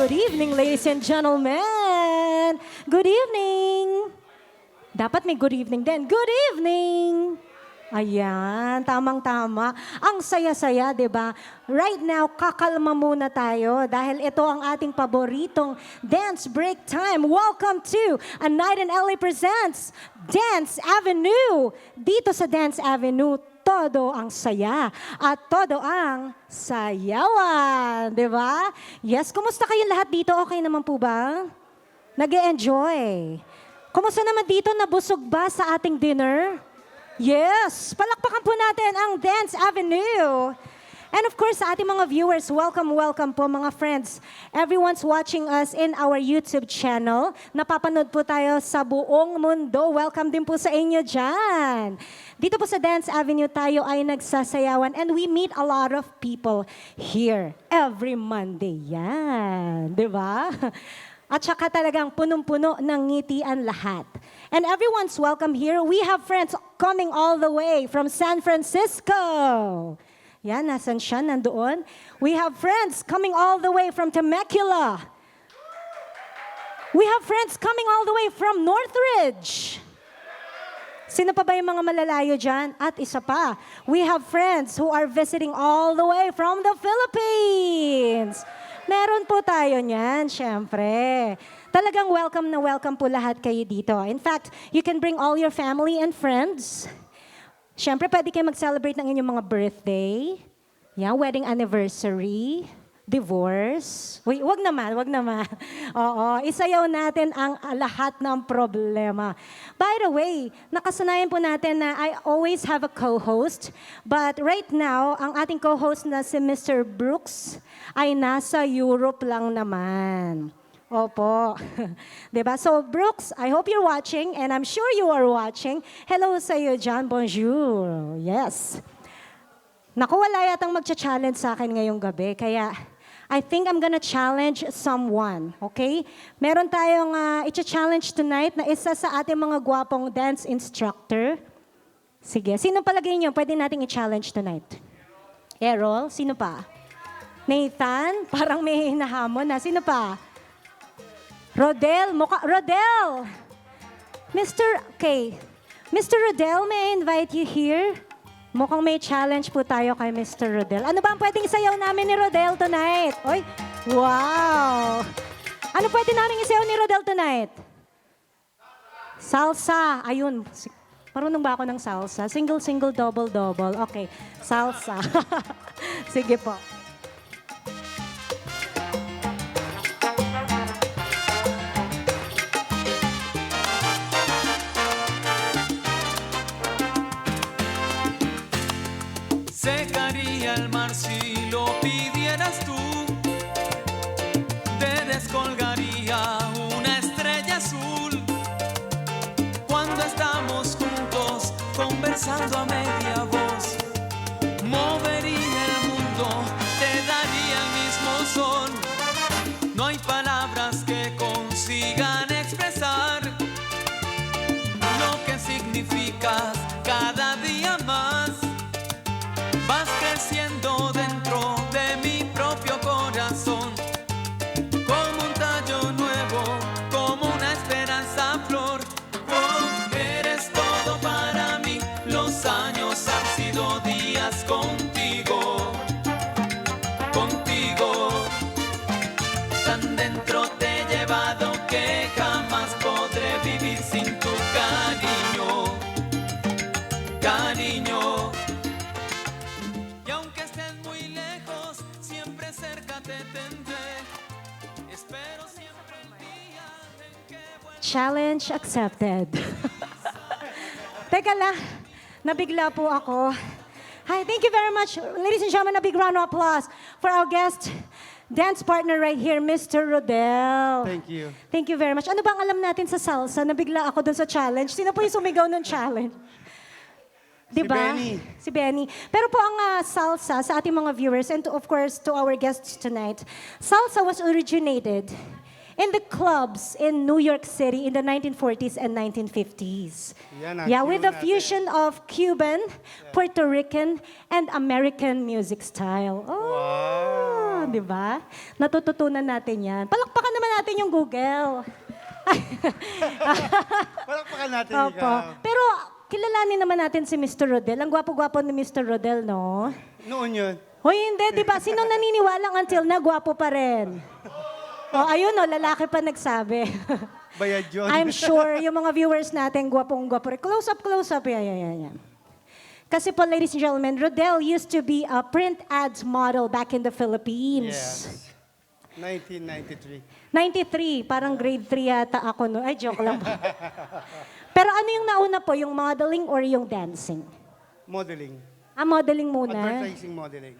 Good evening, ladies and gentlemen. Good evening. Dapat may good evening din. Good evening. Ayan, tamang-tama. Ang saya-saya, di ba? Right now, kakalma muna tayo dahil ito ang ating paboritong dance break time. Welcome to A Night in LA Presents Dance Avenue. Dito sa Dance Avenue, todo ang saya at todo ang sayawan, di ba? Yes, kumusta kayong lahat dito? Okay naman po ba? Nag-e-enjoy. Kumusta naman dito? Nabusog ba sa ating dinner? Yes! Palakpakan po natin ang Dance Avenue. And of course, sa ating mga viewers, welcome, welcome po mga friends. Everyone's watching us in our YouTube channel. Napapanood po tayo sa buong mundo. Welcome din po sa inyo dyan. Dito po sa Dance Avenue tayo ay nagsasayawan and we meet a lot of people here every Monday. Yan, di ba? At saka talagang punong-puno ng ngiti ang lahat. And everyone's welcome here. We have friends coming all the way from San Francisco. Yan, nasan siya? Nandoon. We have friends coming all the way from Temecula. We have friends coming all the way from Northridge. Sino pa ba yung mga malalayo dyan? At isa pa, we have friends who are visiting all the way from the Philippines. Meron po tayo niyan, syempre. Talagang welcome na welcome po lahat kayo dito. In fact, you can bring all your family and friends. Syempre, pwede kayo mag-celebrate ng inyong mga birthday, wedding anniversary, divorce. Uy, wag naman, wag naman. Oo, isayaw natin ang lahat ng problema. By the way, nakasanayan po natin na I always have a co-host. But right now, ang ating co-host na si Mr. Brooks ay nasa Europe lang naman. Opo. Diba? So, Brooks, I hope you're watching and I'm sure you are watching. Hello sa iyo, John. Bonjour. Yes. Naku, wala yatang magcha-challenge sa akin ngayong gabi. Kaya, I think I'm gonna challenge someone. Okay? Meron tayong i-challenge tonight na isa sa ating mga gwapong dance instructor. Sige. Sino palagay niyo pwede nating i-challenge tonight? Errol? Sino pa? Nathan? Parang may hinahamon na. Sino pa? Rodel, Rodel! Mr. Rodel, may I invite you here? Mukhang may challenge po tayo kay Mr. Rodel. Ano ba ang pwedeng isayaw namin ni Rodel tonight? Oy, wow! Ano pwede namin isayaw ni Rodel tonight? Salsa. Ayun. Marunong ba ako ng salsa? Single, single, double, double. Okay, salsa. Sige po. Secaría el mar si lo pidieras tú, te descolgaría una estrella azul. Cuando estamos juntos, conversando a media voz, movería el mundo, te daría el mismo sol. No hay palabras que consigan expresar lo que significas cada día más. Vas creciendo dentro de mi propio corazón, como un tallo nuevo, como una esperanza flor. Oh, eres todo para mí, los años han sido días contigo, contigo. Tan dentro te he llevado que jamás podré vivir sin tu cariño, cariño. Challenge accepted. Teka lang, nabigla po ako. Hi, thank you very much. Ladies and gentlemen, a big round of applause for our guest dance partner right here, Mr. Rodel. Thank you. Thank you very much. Ano bang alam natin sa salsa? Nabigla ako dun sa challenge. Sino po yung sumigaw ng challenge? Diba? Si Benny. Si Benny. Pero po ang salsa sa ating mga viewers and of course to our guests tonight, salsa was originated in the clubs in New York City in the 1940s and 1950s. With a fusion of Cuban, Puerto Rican, and American music style. Oh, Wow. di ba? Natututunan natin yan. Palakpakan naman natin yung Google. Palakpakan natin Opo. ikaw. Pero kilalanin naman natin si Mr. Rodel. Ang gwapo-gwapo ni Mr. Rodel, no? Noon yun. Hoy, hindi, di ba? Sino naniniwalang until na gwapo pa rin? Ayun, lalaki pa nagsabi. Bayad yun. I'm sure yung mga viewers natin, gwapong-gwapo rin. Close up, close up. Yan. Kasi po, ladies and gentlemen, Rodel used to be a print ads model back in the Philippines. Yes. 1993. 93, parang grade 3 yata ako no. Ay, joke lang. Pero ano yung nauna po, yung modeling or yung dancing? Modeling. Modeling muna. Advertising modeling.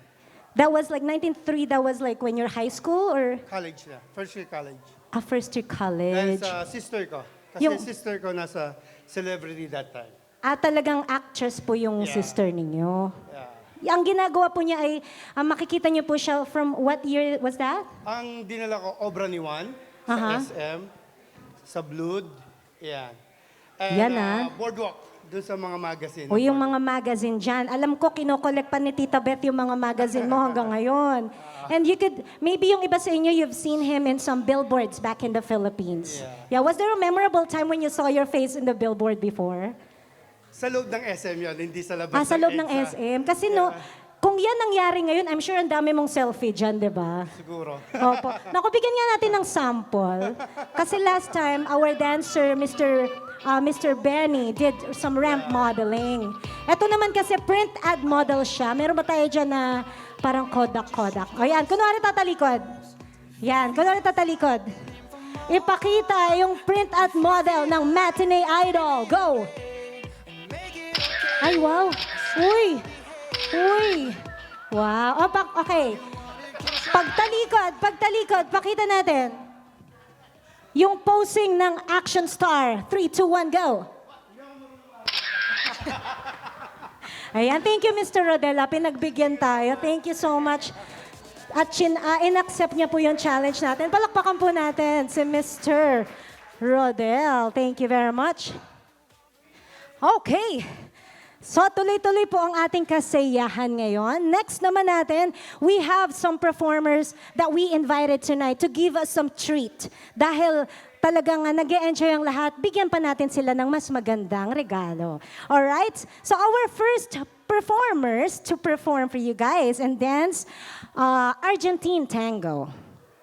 That was like 1993, that was like when you're high school or College na. First year college. first year Dahil college? sa sister ko. Kasi Yung- sister ko nasa celebrity that time. Talagang actress po yung Yeah. sister ninyo. Yeah. Ang ginagawa po niya ay, makikita niyo po siya from what year was that? Ang dinala ko, Obra ni Juan, Aha. sa SM, sa Blood, yan. And Yan, Boardwalk, doon sa mga magazine. O yung mga magazine dyan. Alam ko, kinokollect pa ni Tita Beth yung mga magazine mo hanggang ngayon. And you could, maybe yung iba sa inyo, you've seen him in some billboards back in the Philippines. Yeah. Was there a memorable time when you saw your face in the billboard before? Sa loob ng SM yun, hindi sa labas Sa loob ng EDSA. SM. Kasi no, kung yan nangyari ngayon, I'm sure ang dami mong selfie dyan, di ba? Siguro. Opo. Naku, bigyan nga natin ng sample. Kasi last time, our dancer, Mr. Benny, did some ramp modeling. Ito naman kasi print ad model siya. Meron ba tayo dyan na parang Kodak? O yan, kunwari tatalikod. Yan, kunwari tatalikod. Ipakita yung print ad model ng Matinee Idol. Go! Ay, wow. Uy! Wow. Okay. Pagtalikod, pakita natin. Yung posing ng action star. 3, 2, 1, go. Ayan, thank you, Mr. Rodela. Pinagbigyan tayo. Thank you so much. At in-accept niya po yung challenge natin. Palakpakan po natin si Mr. Rodel. Thank you very much. Okay. So tuloy-tuloy po ang ating kasiyahan ngayon. Next naman natin, we have some performers that we invited tonight to give us some treat. Dahil talagang nag-e-enjoy ang lahat, bigyan pa natin sila ng mas magandang regalo. Alright? So our first performers to perform for you guys and dance, Argentine Tango.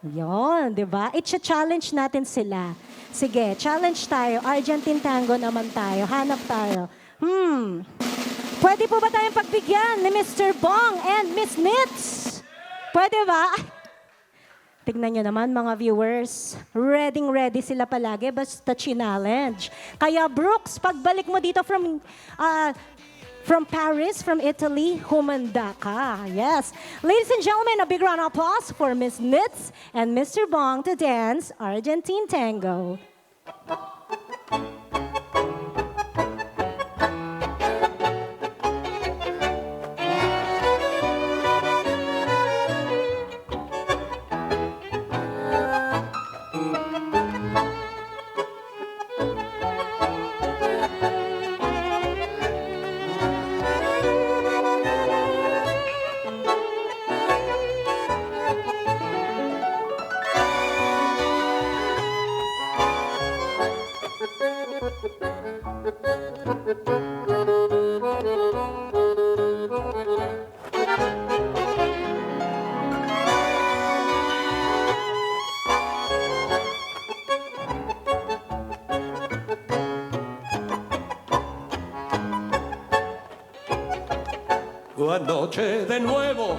Yon, di ba? Itcha-challenge natin sila. Sige, challenge tayo. Argentine Tango naman tayo. Hanap tayo. Pwede po ba tayong pagbigyan ni Mr. Bong and Miss Nits? Pwede ba? Tignan nyo naman mga viewers. Ready sila palagi basta challenge. Kaya Brooks, pagbalik mo dito from Paris, from Italy, humanda ka. Yes. Ladies and gentlemen, a big round of applause for Miss Nits and Mr. Bong to dance Argentine Tango. Anoche de nuevo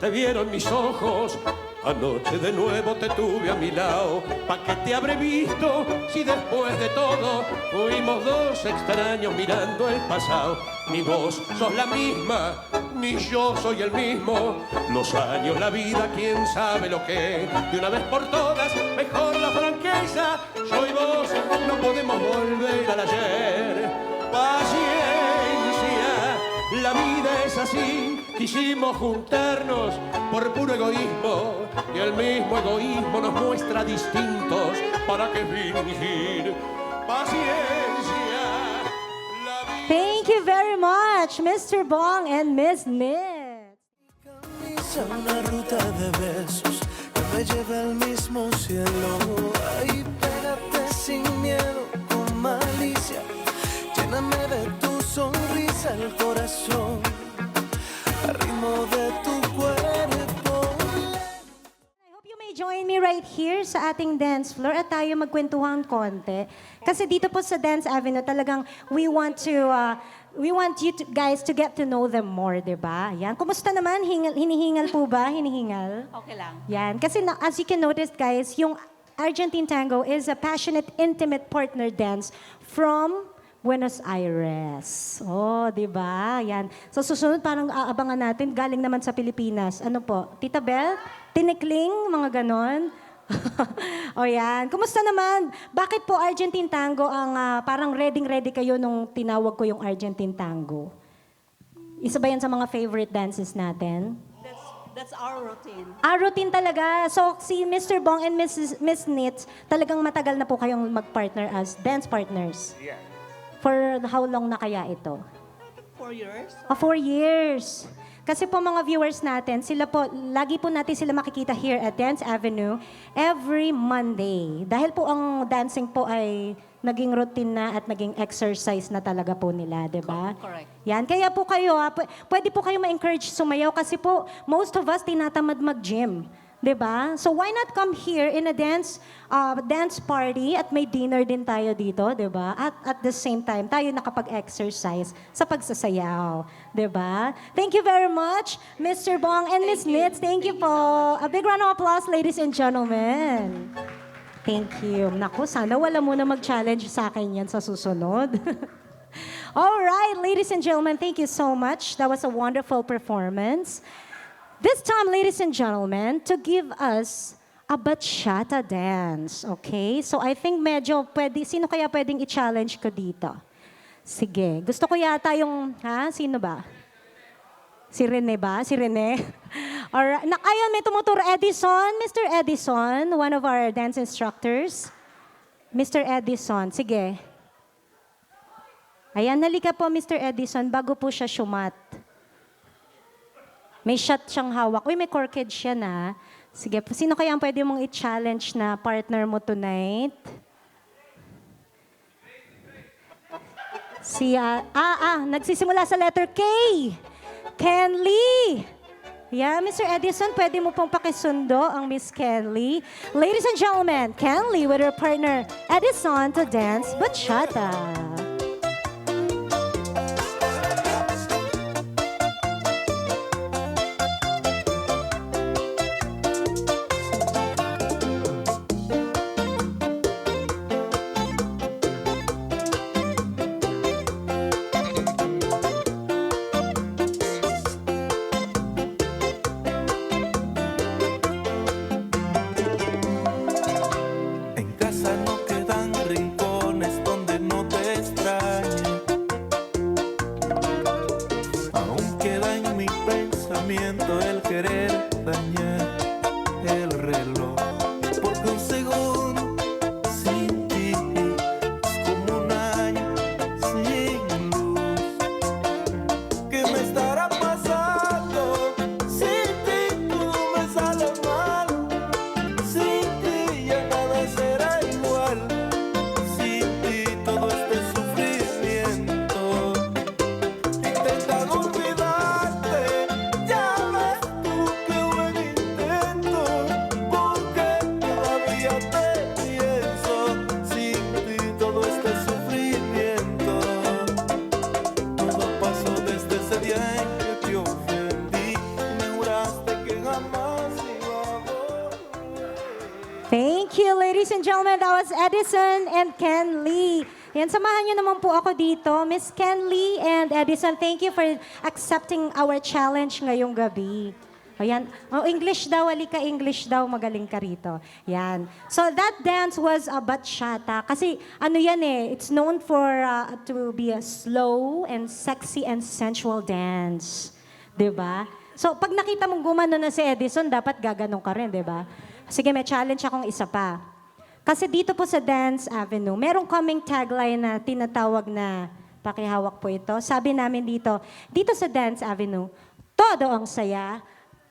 te vieron mis ojos, anoche de nuevo te tuve a mi lado. ¿Pa' qué te habré visto si después de todo fuimos dos extraños mirando el pasado? Ni vos sos la misma, ni yo soy el mismo. Los años, la vida, quién sabe lo que. De una vez por todas, mejor la franqueza. Yo y vos no podemos volver al ayer. Paciencia, la vida es así. Quisimos juntarnos por puro egoísmo y el mismo egoísmo nos muestra distintos. ¿Para qué fingir? Paciencia. La vida Thank you very much, Mr. Bong and Miss Nits. hacia una ruta de besos que me lleve al mismo cielo. Ay, pégate sin miedo, con malicia, lléname de tu sonrisa el corazón, al ritmo de tu cuerpo. I hope you may join me right here sa ating dance floor at tayo magkwentuhan konti. Kasi dito po sa Dance Avenue talagang we want you guys to get to know them more, di ba? Yan. Kumusta naman? Hinihingal po ba? Hinihingal? Okay lang. Yan. Kasi as you can notice, guys, yung Argentine Tango is a passionate, intimate partner dance from Buenos Aires. Oh, di ba? Yan. So susunod parang aabangan natin, galing naman sa Pilipinas. Ano po? Tita Bel? Tinikling? Mga ganon? O yan. Kumusta naman? Bakit po Argentine Tango ang parang ready kayo nung tinawag ko yung Argentine Tango? Isa ba yan sa mga favorite dances natin? That's our routine. Routine talaga. So, si Mr. Bong and Miss Nitz, talagang matagal na po kayong mag-partner as dance partners. Yeah. For how long na kaya ito? 4 years. 4 years. Kasi po mga viewers natin, sila po, lagi po natin sila makikita here at Dance Avenue every Monday. Dahil po ang dancing po ay naging routine na at naging exercise na talaga po nila, di ba? Correct. Yan. Kaya po kayo, pwede po kayo ma-encourage sumayaw kasi po, most of us tinatamad mag-gym. 'Di ba? So why not come here in a dance party at may dinner din tayo dito, 'di ba? At the same time, tayo nakapag-exercise sa pagsasayaw, 'di ba? Thank you very much, Mr. Bong and Miss Nitz. Thank you po. A big round of applause, ladies and gentlemen. Thank you. Naku, sana wala muna mag-challenge sa akin yan sa susunod. All right, ladies and gentlemen, thank you so much. That was a wonderful performance. This time, ladies and gentlemen, to give us a bachata dance, okay? So I think medyo sino kaya pwedeng i-challenge ko dito? Sige, gusto ko yata yung, sino ba? Si Rene ba? Si Rene? Alright, ayun, may tumuturo, Edison. Mr. Edison, one of our dance instructors. Mr. Edison, sige. Ayan, nalika po, Mr. Edison, bago po siya shumat. May shot siyang hawak. Uy, may corkage siya na. Sige, sino kaya ang pwede mong i-challenge na partner mo tonight? Nagsisimula sa letter K. Ken Lee. Yeah, Mr. Edison, pwede mo pong pakisundo ang Miss Ken Lee. Ladies and gentlemen, Ken Lee with her partner Edison to dance bachata. En casa no quedan rincones donde no te extrañe. Aún queda en mi pensamiento el querer dañar el reloj. Porque un segundo sin ti es como un año sin luz. ¿Qué me estará pasando? Sin ti tú me sales mal. Sin ti ya nada será igual. Sin ti todo este sufrimiento. Intentando olvidarte, ya ves tú qué buen intento. Porque todavía te pienso. Sin ti todo este sufrimiento. Todo pasó desde ese día en que te ofendí. Me juraste que jamás iba a volver. Thank you, ladies and gentlemen. That was Edison and Ken Lee. Yan, samahan niyo naman po ako dito. Miss Ken Lee and Edison, thank you for accepting our challenge ngayong gabi. Ayan. Oh, English daw, alika English daw, magaling ka rito. Yan. So that dance was a bachata. Kasi ano yan it's known for to be a slow and sexy and sensual dance. 'Di ba? So pag nakita mong gumano na si Edison, dapat gaganong ka rin, 'di ba? Sige, may challenge akong isa pa. Kasi dito po sa Dance Avenue, merong coming tagline na tinatawag na, pakihawak po ito, sabi namin dito sa Dance Avenue, todo ang saya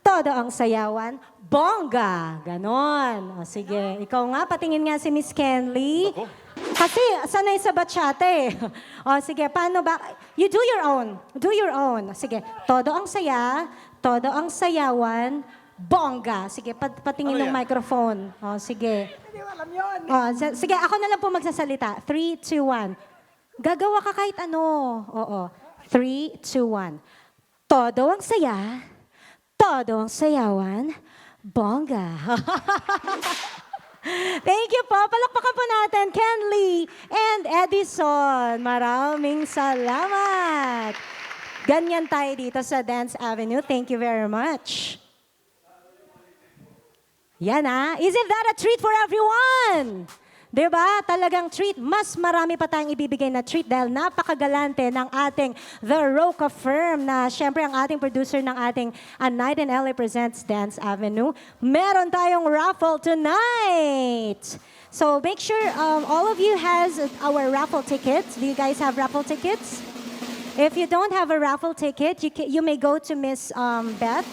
todo ang sayawan, bongga. Ganon. O sige, ikaw nga, patingin nga si Miss Kenley. Kasi sanay sa bachata eh. O sige, paano ba? You do your own. Do your own. Sige, todo ang saya, todo ang sayawan, bongga. Sige, patingin ng microphone. O sige. Hindi ko alam yun. O, sige, ako na lang po magsasalita. 3, 2, 1. Gagawa ka kahit ano. Oo. 3, 2, 1. Todo ang saya, todo ang sayawan, bongga. Thank you po. Palakpakan po natin, Kenley and Edison. Maraming salamat. Ganyan tayo dito sa Dance Avenue. Thank you very much. Yan ah. Isn't that a treat for everyone? Diba? Talagang treat. Mas marami pa tayong ibibigay na treat dahil napakagalante ng ating The Roca Firm na syempre ang ating producer ng ating A Night in LA Presents Dance Avenue. Meron tayong raffle tonight. So make sure all of you has our raffle tickets. Do you guys have raffle tickets? If you don't have a raffle ticket, you may go to Miss Beth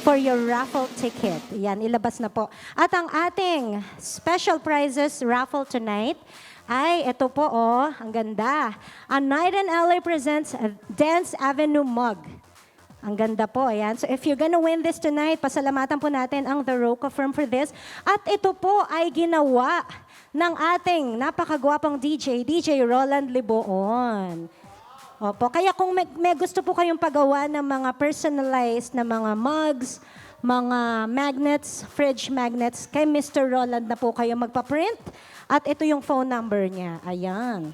for your raffle ticket. Yan, ilabas na po. At ang ating special prizes raffle tonight ay ito po, oh, ang ganda. A Night in LA Presents Dance Avenue Mug. Ang ganda po, ayan. So if you're gonna win this tonight, pasalamatan po natin ang The Roca Firm for this. At ito po ay ginawa ng ating napakagwapang DJ Roland Liboon. Opo, kaya kung may gusto po kayong pagawa ng mga personalized na mga mugs, mga magnets, fridge magnets, kay Mr. Roland na po kayo magpa-print. At ito yung phone number niya. Ayan.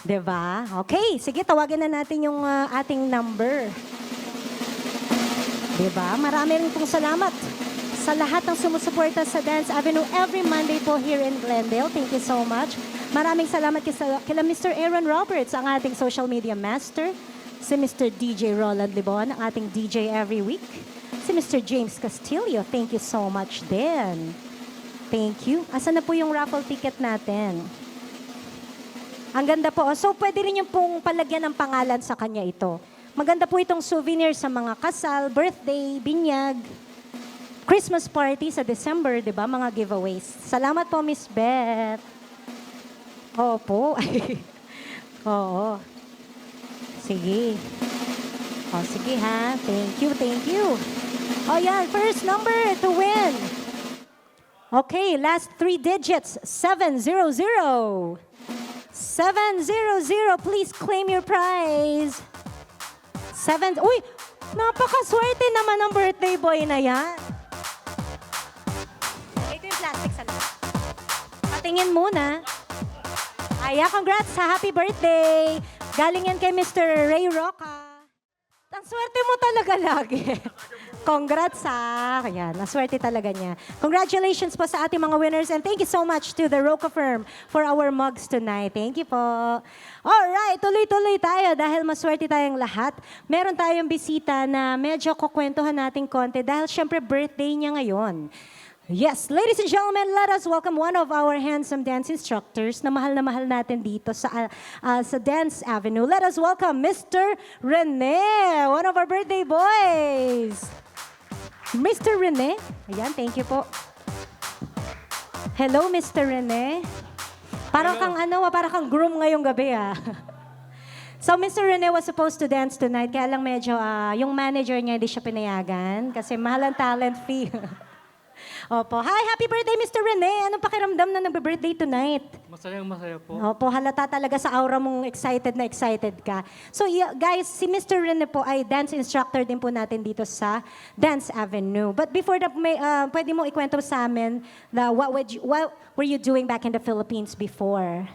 Diba? Okay, sige, tawagin na natin yung ating number. Diba? Marami rin pong salamat sa lahat ng sumusuporta sa Dance Avenue every Monday po here in Glendale. Thank you so much. Maraming salamat kila Mr. Aaron Roberts, ang ating social media master. Si Mr. DJ Roland Libon, ang ating DJ every week. Si Mr. James Castillo, thank you so much din. Thank you. Asan na po yung raffle ticket natin? Ang ganda po. So, pwede rin yung pong palagyan ng pangalan sa kanya ito. Maganda po itong souvenir sa mga kasal, birthday, binyag, Christmas party sa December, di ba? Mga giveaways. Salamat po, Miss Beth. Opo. Oo. Sige. O, sige ha. Thank you, thank you. O yan, first number to win. Okay, last 3 digits, 700. 700, please claim your prize. Uy, napakaswerte naman ng birthday boy na yan. Ito yung plastic sa loob. Patingin muna. Aya, congrats sa happy birthday. Galing yan kay Mr. Ray Roca. Ang swerte mo talaga lagi. Congrats ha. Ayan, naswerte talaga niya. Congratulations po sa ating mga winners and thank you so much to the Roca Firm for our mugs tonight. Thank you po. Alright, tuloy-tuloy tayo dahil maswerte tayong lahat. Meron tayong bisita na medyo kukwentuhan natin konti dahil syempre birthday niya ngayon. Yes, ladies and gentlemen, let us welcome one of our handsome dance instructors na mahal natin dito sa Dance Avenue. Let us welcome Mr. Rene, one of our birthday boys. Mr. Rene, ayan, thank you po. Hello, Mr. Rene. Parang kang parang kang groom ngayong gabi ah. So, Mr. Rene was supposed to dance tonight, kaya lang medyo yung manager niya hindi siya pinayagan kasi mahal ang talent fee. Opo. Hi, happy birthday, Mr. Rene. Anong pakiramdam na nagbe-birthday tonight? Masayang-masaya po. Opo, halata talaga sa aura mong excited na excited ka. So, guys, si Mr. Rene po ay dance instructor din po natin dito sa Dance Avenue. But before that, pwede mo ikwento sa amin what were you doing back in the Philippines before?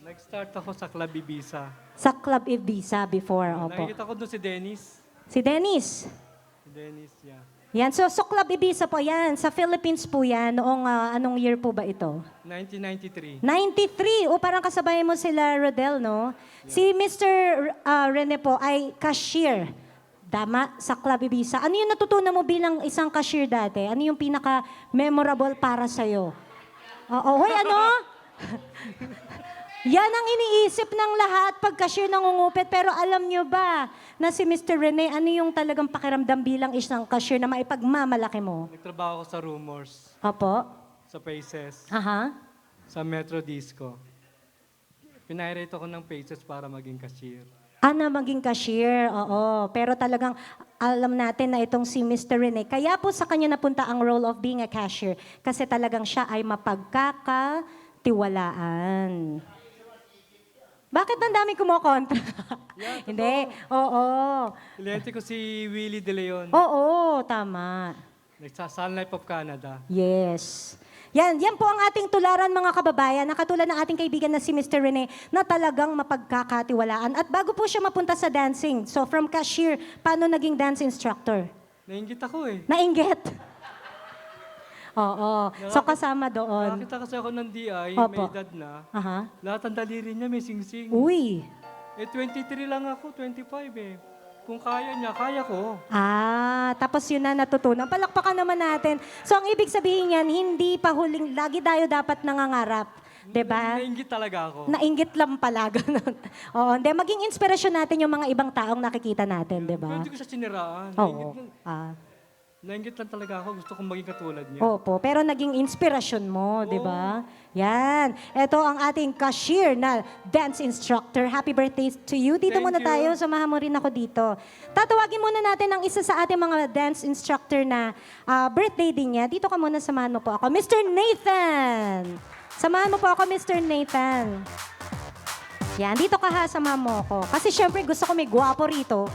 Nag-start ako sa Club Ibiza. Sa Club Ibiza before, opo. Nakikita ko doon si Dennis. Si Dennis. Si Dennis, yeah. Yan, so Club Ibiza po yan. Sa Philippines po yan. Noong anong year po ba ito? 1993. 93. O parang kasabay mo sila, Rodel, no? Yeah. Si Mr. Rene po ay cashier. Dama, sa Club Ibiza. Ano yung natutunan mo bilang isang cashier dati? Ano yung pinaka-memorable para sa'yo? Oo, hoy, ano? Yan ang iniisip ng lahat pag cashier nangungupit. Pero alam nyo ba na si Mr. Rene, ano yung talagang pakiramdam bilang isang cashier na maipagmamalaki mo? Nagtrabaho ako sa Rumors, Opo? sa Paces, Aha. sa Metro Disco. Pinahirate ako ng Paces para maging cashier. Na maging cashier, oo. Pero talagang alam natin na itong si Mr. Rene, kaya po sa kanya napunta ang role of being a cashier kasi talagang siya ay mapagkakatiwalaan. Bakit ang dami kumokontra? Hindi, oo. Kliyente ko si Willie De Leon, Oo, tama. Sun Life of Canada. Yes. Yan po ang ating tularan mga kababayan, na katulad ng ating kaibigan na si Mr. Rene, na talagang mapagkakatiwalaan. At bago po siya mapunta sa dancing, so from cashier, paano naging dance instructor? Nainggit ako eh. Nainggit. Oo. So kasama doon. Nakakita kasi ako ng DI, Opo. may edad na. Aha. Lahat ang daliri niya may sing-sing. Uy. 23 lang ako, 25 eh. Kung kaya niya, kaya ko. Tapos yun na natutunan. Palakpakan naman natin. So ang ibig sabihin yan, hindi pa huling, lagi tayo dapat nangangarap. 'Di ba? Nainggit talaga ako. Nainggit lang pala, ganun. Oo, hindi, maging inspirasyon natin yung mga ibang taong nakikita natin, 'di ba? Pero hindi ko siya siniraan. Oo. Nainggit lang talaga ako. Gusto kong maging katulad niya. Opo, pero naging inspirasyon mo, 'di ba? Yan. Ito ang ating cashier na dance instructor. Happy birthday to you. Dito Thank muna you. tayo, samahan mo rin ako dito. Tatawagin muna natin ang isa sa ating mga dance instructor na birthday din niya. Dito ka muna, samahan mo po ako. Mr. Nathan! Samahan mo po ako, Mr. Nathan. Yan, dito ka ha, samahan mo ako. Kasi syempre gusto ko may gwapo rito.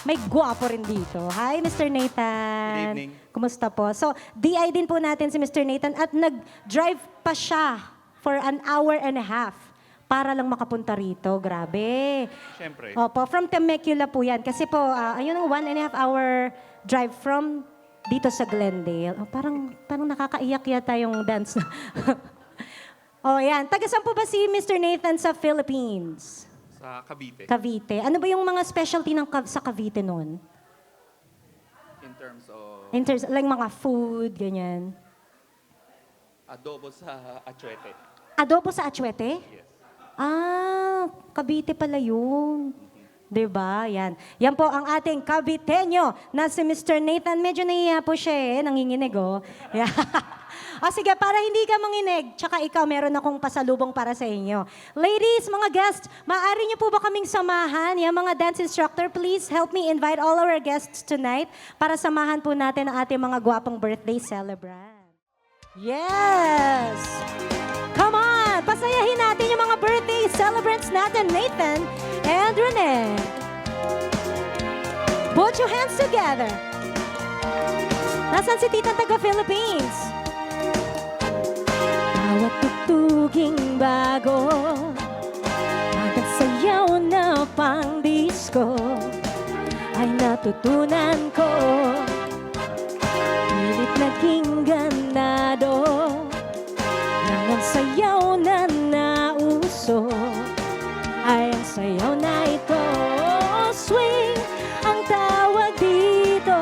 May gwapo rin dito. Hi, Mr. Nathan. Good evening. Kumusta po? So, DI din po natin si Mr. Nathan at nag-drive pa siya for an hour and a half para lang makapunta rito. Grabe. Siyempre. Opo, from Temecula po yan. Kasi po, ayun ang 1.5 hour drive from dito sa Glendale. Parang nakakaiyak yata yung dance. Yan. Taga-saan po ba si Mr. Nathan sa Philippines? Sa Cavite. Cavite. Ano ba yung mga specialty sa Cavite noon? In terms of Like mga food, ganyan. adobo sa Achuete. Adobo sa Achuete? Yes. Cavite pala yun. Diba? Yan. Yan po ang ating Caviteño na si Mr. Nathan. Medyo nahiya po siya nanginginig Yeah. Sige, para hindi ka manginig, tsaka ikaw, meron akong pasalubong para sa inyo. Ladies, mga guests, maaari niyo po ba kaming samahan? Yung mga dance instructor, please help me invite all our guests tonight para samahan po natin ang ating mga gwapong birthday celebrant. Yes! Come on! Pasayahin natin yung mga birthday celebrants natin, Nathan and Rene. Put your hands together. Nasaan si Titang taga-Philippines? Bawat tugtuging bago at ang sayaw na pang disco ay natutunan ko. Pilit naging ganado nang ang sayaw na nauso ay ang sayaw na ito. Swing ang tawag dito,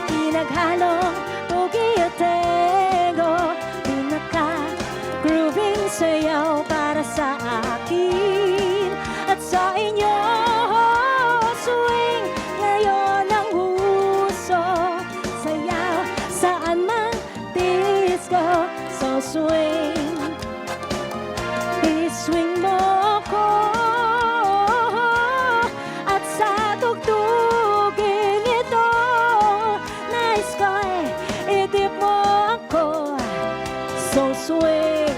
pinaghalong boogie at tango, pinaka-grooving sayaw para sa akin at sa inyo. Swing ngayon ang uso, sayaw saan man disco. So swing, i-swing mo ko at sa tugtugin ito, nais ko idip mo ako. So swing,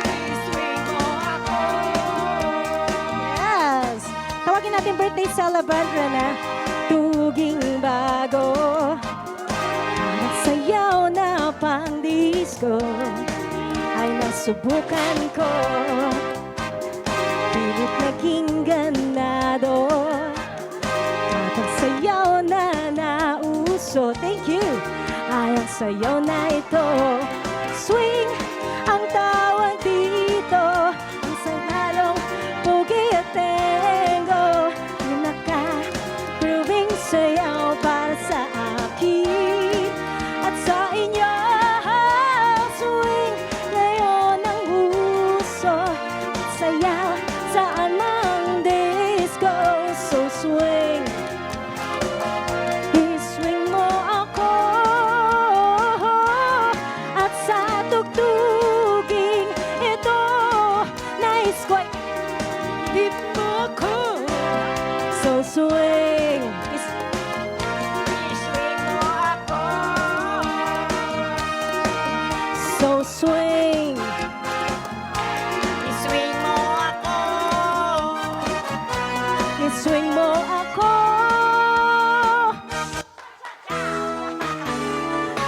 i-swing mo ako. Yes! Tawagin natin birthday celebrant na tuging bago. Ang sayaw na pang disco ay nasubukan ko. Pilit naging ganado at ang sayaw na nauso. Thank you! Ay ang sayaw na ito. Swing ang tawag dito, ang sangalong boogie at tango, pinaka-grooving sayaw para sa akin at sa inyo. Swing ngayon ang uso, So swing. So swing. I-swing mo ako.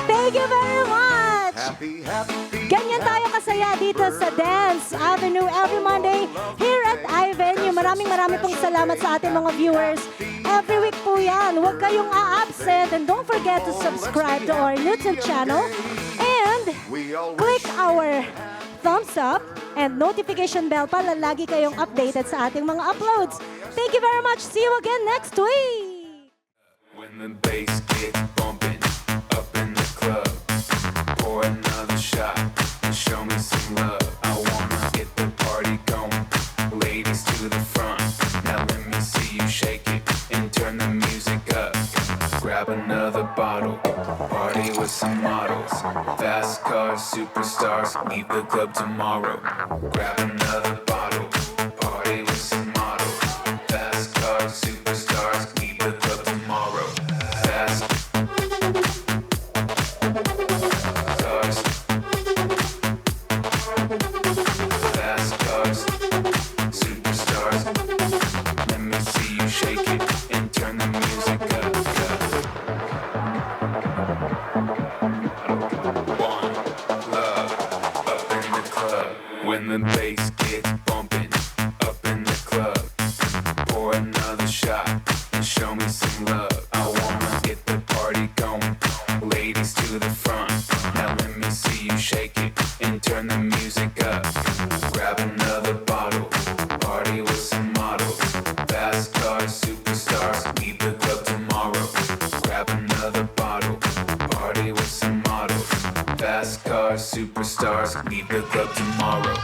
Thank you very much. Ganyan tayo kasaya dito sa Dance Avenue every Monday here at iVenue. Maraming pong salamat sa ating mga viewers. Every week po yan. Huwag kayong a-absent and don't forget to subscribe to our YouTube channel and click our thumbs up and notification bell para lagi kayong updated sa ating mga uploads. Thank you very much. See you again next week. When the bass gets bumping up in the club, pour another shot and show me some love. I wanna get the party going, ladies to the front. Now let me see you shake it and turn the music up. Grab another bottle, party with some models. Fast cars, superstars, leave the club tomorrow. Grab another bottle, party with some models. Fast cars, superstars, leave the club tomorrow. Fast cars, fast cars, superstars. Let me see you shake it and turn the music up. One love up in the club. When the bass gets bumping up in the club, pour another shot and show me some love. I wanna get the party going, ladies to the front. Now let me see you shake it and turn the music up. Grab another bottle, party with some models. Fast cars, superstars, leave the club tomorrow. Grab another bottle, party with some models. Fast cars, superstars, leave the club tomorrow.